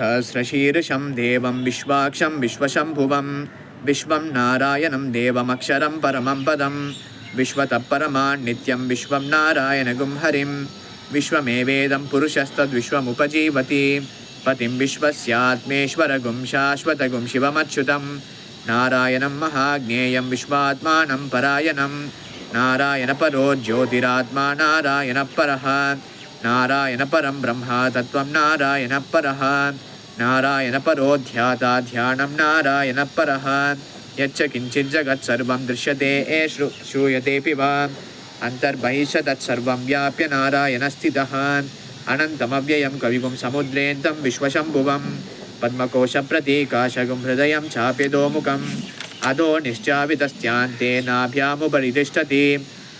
सहस्रशीर्षं देवं विश्वाक्षं विश्वशम्भुवं विश्वं नारायणं देवमक्षरं परमं पदं विश्वतः परमान् नित्यं विश्वं नारायणगुं हरिं विश्वमेवेदं पुरुषस्तद्विश्वमुपजीवति पतिं विश्वस्यात्मेश्वरगुं शाश्वतगुं शिवमच्युतं नारायणं महाज्ञेयं विश्वात्मानं परायणं नारायणपरो ज्योतिरात्मा नारायणपरः नारायणपरं ब्रह्म तत्त्वं नारायणपरः नारायणपरो ध्याता ध्यानं नारायणपरः यच्च किञ्चित् जगत्सर्वं दृश्यते श्रूयतेऽपि वा अन्तर्बहिश्च तत्सर्वं व्याप्य नारायणस्थितः अनन्तमव्ययं कविगुं समुद्रेन्तं विश्वशम्भुवं पद्मकोशप्रतीकाशगुं हृदयं चाप्यदोमुखम् अधो निश्चावितस्त्यान्ते नाभ्यामुपरि तिष्ठति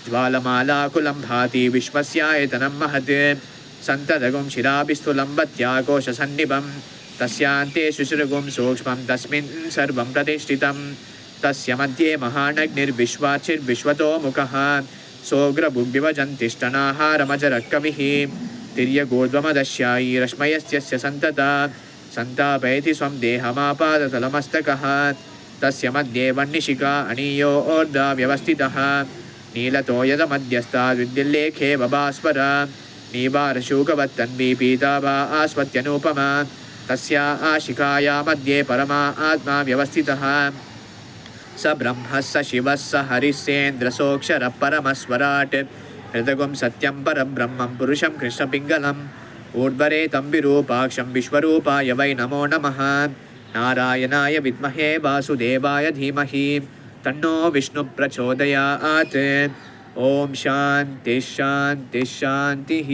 ज्वालमालाकुलं भाति विश्वस्यायतनं महत् सन्ततगुं शिराभिस्थूलं भत्याकोशसन्निभं तस्यान्ते शुश्रुगुं सूक्ष्मं तस्मिन् सर्वं प्रतिष्ठितं तस्य मध्ये महानग्निर्विश्वाचिर्विश्वतोमुखः सोऽग्रभुग्विभजन्तिष्ठनाहारमजरः कविः तिर्यगोर्ध्वमदस्यायी रश्मयस्य सन्तता सन्तापयति स्वं देहमापादतलमस्तकः तस्य मध्ये वह्निशिखा अणीयो ऊर्ध्वा व्यवस्थितः नीलतो यदमध्यस्ताद्विद्युल्लेखे बभास्वर नीवारशूकवत्तन्वी पीताभा आस्वत्यनूपमा तस्या आशिखाया मध्ये परमा आत्मा व्यवस्थितः स ब्रह्मः स शिवः स हरिस्सेन्द्रसोऽक्षरः परमस्वराट् हृदगुं सत्यं परब्रह्मं पुरुषं कृष्णपिङ्गलम् ऊर्ध्वरेतं विरूपाक्षं विश्वरूपाय वै नमो नमः नारायणाय विद्महे वासुदेवाय धीमहि तन्नो विष्णु प्रचोदयात्। ॐ शान्तिः शान्तिः शान्तिः।